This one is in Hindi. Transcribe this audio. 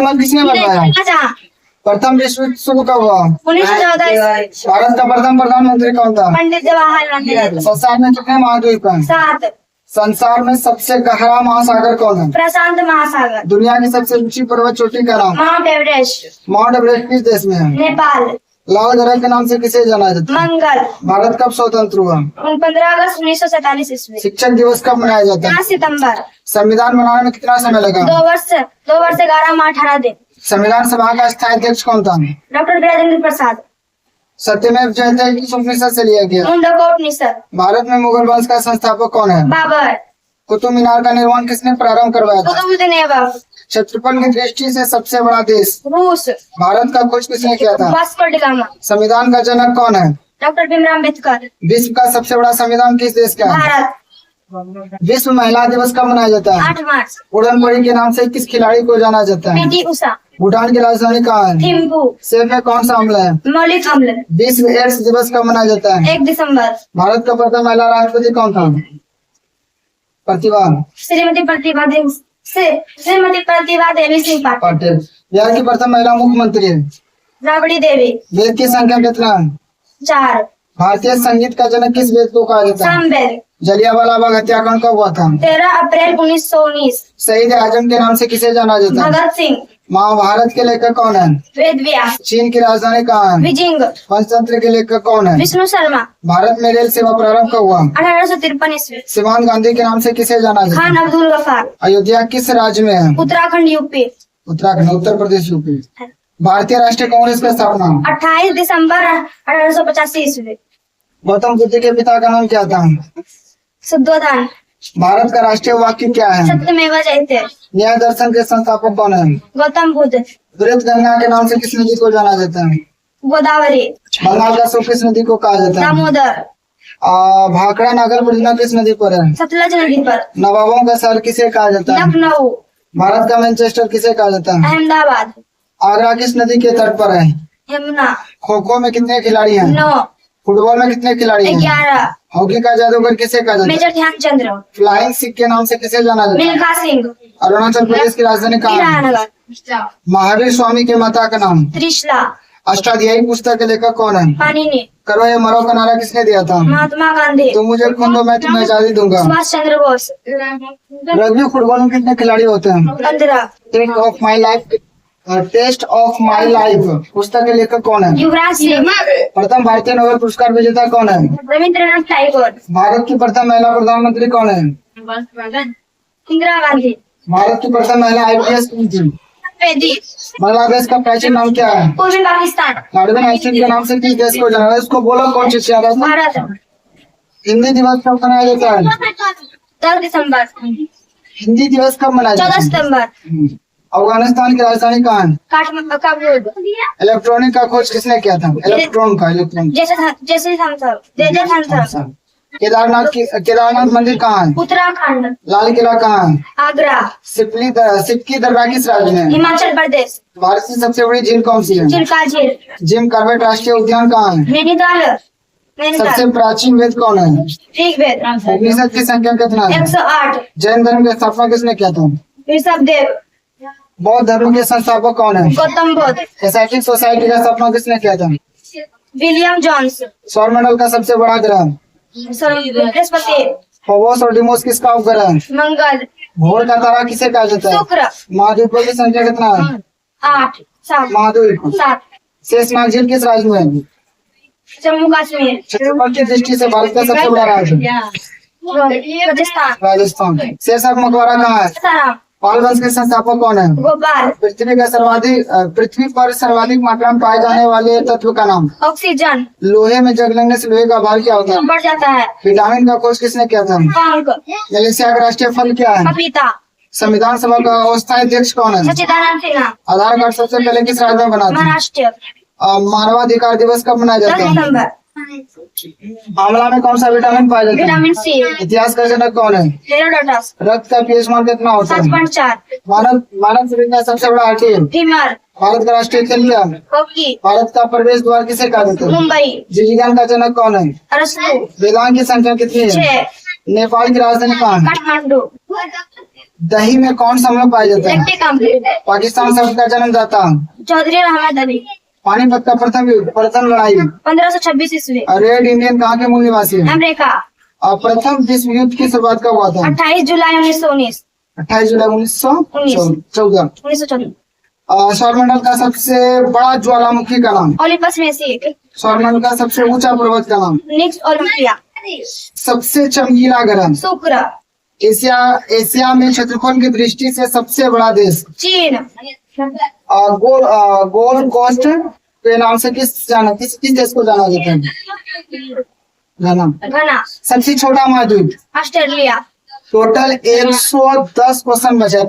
मन किसने बनवाया? प्रथम विश्व युद्ध शुरू कब हुआ? 1914। भारत का प्रथम प्रधानमंत्री कौन था? पंडित जवाहरलाल नेहरू। संसार में कितने महाद्वीप हैं? 7। संसार में सबसे गहरा महासागर कौन है? प्रशांत महासागर। दुनिया की सबसे ऊंची पर्वत चोटी का नाम? Mount Everest. माउंट एवरेस्ट किस देश में है? नेपाल। लाल ग्रह के नाम से किसे जाना जाता है? मंगल। भारत कब स्वतंत्र हुआ? 15 अगस्त 1947 ईस्वी। शिक्षक दिवस कब मनाया जाता है? 5 सितंबर। संविधान बनाने में कितना समय लगा? 2 वर्ष 11 माह 18 दिन। संविधान सभा का स्थायी अध्यक्ष कौन था? डॉक्टर राजेंद्र प्रसाद। सत्यमेव जयते किस उपनिषद से लिया गया? मुंडकोपनिषद। भारत में मुगल वंश का संस्थापक कौन है? बाबर। कुतुब मीनार का निर्माण किसने प्रारंभ करवाया था? कुतुबुद्दीन ऐबक। क्षेत्रफल की दृष्टि से सबसे बड़ा देश? रूस। भारत का खोज किसने किया था? Vasco D gamma. संविधान का जनक कौन है? डॉक्टर भीमराव अम्बेडकर। विश्व का सबसे बड़ा संविधान किस देश का है? भारत। विश्व महिला दिवस कब मनाया जाता है? 8 मार्च। उड़न परी के नाम से किस खिलाड़ी को जाना जाता है? पीटी उषा। भूटान की राजधानी कहाँ है? थिम्पू। सेब में कौन सा अम्ल है? मौलिक अम्ल। विश्व एड्स दिवस कब मनाया जाता है? 1 दिसंबर। भारत का प्रथम महिला राष्ट्रपति कौन था? प्रतिभा श्रीमती प्रतिभा देवी सिंह पाटिल। पाटिल। बिहार की प्रथम महिला मुख्यमंत्री है? राबड़ी देवी। वेद की संख्या कितना है? 4। भारतीय संगीत का जनक किस वेद को कहा जाता है? सामवेद। जलियांवाला बाग हत्याकांड कब हुआ था? 13 अप्रैल 1919। शहीद आजम के नाम से किसे जाना जाता है? भगत सिंह। महाभारत के लेखक कौन है? वेद व्यास। चीन की राजधानी कहाँ है? बीजिंग। पंचतंत्र के लेखक कौन है? विष्णु शर्मा। भारत में रेल सेवा प्रारंभ कब हुआ? 1853 ईस्वी। सीमांत गांधी के नाम से किसे जाना जाता है? खान अब्दुल गफार। अयोध्या किस राज्य में है? उत्तराखंड यूपी। उत्तराखंड। उत्तर प्रदेश यूपी। भारतीय राष्ट्रीय कांग्रेस का स्थापना? 28 दिसंबर 1885 ईस्वी। गौतम बुद्ध के पिता का नाम क्या था? शुद्धोधन। भारत का राष्ट्रीय वाक्य क्या है? सत्यमेव जयते। न्याय दर्शन के संस्थापक कौन है? गौतम बुद्ध। वृत गंगा के नाम से किस नदी को जाना जाता है? गोदावरी। बंगाल का सूप किस नदी को कहा जाता है? दामोदर। भाखड़ा नागर परियोजना किस नदी पर है? सतलज नदी पर। नवाबों का शहर किसे कहा जाता है? लखनऊ। भारत का मैनचेस्टर किसे कहा जाता है? अहमदाबाद। आगरा किस नदी के तट पर है? यमुना। खो खो में कितने खिलाड़ी हैं? 9। फुटबॉल में कितने खिलाड़ी हैं? 11। हॉकी का जादूगर किसे कहा जाता है? मेजर ध्यानचंद्र। फ्लाइंग सिख के नाम से किसे जाना जाता है? मिल्खा सिंह। अरुणाचल प्रदेश की राजधानी कहाँ है? ईरानगर। महावीर स्वामी के माता का नाम? त्रिशला। अष्टाध्यायी पुस्तक के लेखक कौन है? पाणिनि। करो या मरो का नारा किसने दिया था? महात्मा गांधी। तुम मुझे खून दो मैं तुम्हें आजादी दूंगा। सुभाष चंद्र बोस। रग्बी फुटबॉल में कितने खिलाड़ी होते हैं? 15। टेस्ट ऑफ माई लाइफ पुस्तक के लेखक कौन है? युवराज सिंह। प्रथम भारतीय नोबेल पुरस्कार विजेता कौन है? रविंद्रनाथ टैगोर। भारत की प्रथम महिला प्रधानमंत्री कौन है? इंदिरा गांधी। भारत की प्रथम महिला आईपीएस कौन थी? बेदी। बांग्लादेश का प्राचीन नाम क्या है? पूर्वी पाकिस्तान। कार्बन आइसक्रीम के नाम से किस देश को जाना है? उसको बोलो कौन सी शहर है? भारत। हिंदी दिवस कब मनाया जाता है? 10 दिसंबर। हिंदी दिवस कब मनाया 14 जाता है? सितंबर। अफगानिस्तान की राजधानी कहाँ है? काबुल। इलेक्ट्रॉनिक का खोज किसने किया था? इलेक्ट्रॉन। जैसे थमथम। केदारनाथ मंदिर कहाँ है? उत्तराखंड। लाल किला कहाँ है? आगरा। सिपकी दरगाह किस राज्य में है? हिमाचल प्रदेश। भारत की सबसे बड़ी झील कौन सी है? चिल्का झील। जिम कॉर्बेट राष्ट्रीय उद्यान कहाँ है? नैनीताल। सबसे प्राचीन वेद कौन है? ऋग्वेद। उपनिषद की संख्या कितना है? 108। जैन धर्म की स्थापना किसने किया था? ऋषभदेव। बौद्ध धर्म के संस्थापक कौन है? गौतम बुद्ध। एसआईटी सोसाइटी का स्थापना किसने किया था? William Jones. सौरमंडल का सबसे बड़ा ग्रह? बृहस्पति। फोबोस और डिमोस किसका उपग्रह है? मंगल। भोर का तारा किसे कहा जाता है? शुक्र। महाद्वीपों की संख्या कितना है? 8। 7। महाद्वीप। 7। शेषनाग झील किस राज्य में है? जम्मू कश्मीर। क्षेत्रफल की दृष्टि से भारत का सबसे बड़ा राज्य? राजस्थान। राजस्थान। शेरशाह मकबरा कहाँ है? सासाराम। पाल वंश के संस्थापक कौन है? भोपाल। पृथ्वी पर सर्वाधिक मात्रा में पाए जाने वाले तत्व का नाम? ऑक्सीजन। लोहे में जंग लगने से लोहे का भार क्या होता है? बढ़ जाता है। विटामिन का खोज किसने किया था? पंख। मलेशिया का राष्ट्रीय फल क्या है? पपीता। संविधान सभा का अस्थायी अध्यक्ष कौन है? सच्चिदानंद सिन्हा। आधार कार्ड सबसे पहले किस राज्य में बना था? महाराष्ट्र। मानवाधिकार दिवस कब मनाया 10 जाता है? दिसंबर। आंवला में कौन सा विटामिन पाया जाता है? Vitamin C. इतिहास का जनक कौन है? हेरोडोटस। रक्त का पीएच मान कितना होता है? 7.4। मानव शरीर का सबसे बड़ा हड्डी? फीमर। भारत का राष्ट्रीय खेल क्या है? हॉकी। भारत का प्रवेश द्वार किसे कहा जाता है? मुंबई। जीव विज्ञान का जनक कौन है? अरस्तु। वेदांत की संख्या कितनी है? 6। नेपाल की राजधानी कहाँ है? काठमांडू दही में कौन सा अम्ल पाया जाता है? लैक्टिक अम्ल पाकिस्तान शब्द का जन्मदाता। चौधरी रहमत अली पानीपत का प्रथम युद्ध, प्रथम लड़ाई। 1526 ईस्वी रेड इंडियन कहाँ के मूल निवासी है? अमेरिका और प्रथम विश्व युद्ध की शुरुआत कब हुआ था? 28 जुलाई 1919 28 जुलाई 1914। 1914 सौरमंडल का सबसे बड़ा ज्वालामुखी का नाम? ओलिपस में से एक सौरमंडल का सबसे ऊंचा पर्वत का नाम? निक्स ओलंपिया सबसे चमकीला ग्रह? शुक्र एशिया में क्षेत्रफल की दृष्टि से सबसे बड़ा देश? चीन गोल्ड कोस्ट के नाम से किस देश को जाना जाता है? घना। घना सबसे छोटा महाद्वीप? ऑस्ट्रेलिया टोटल 110 क्वेश्चन बचे।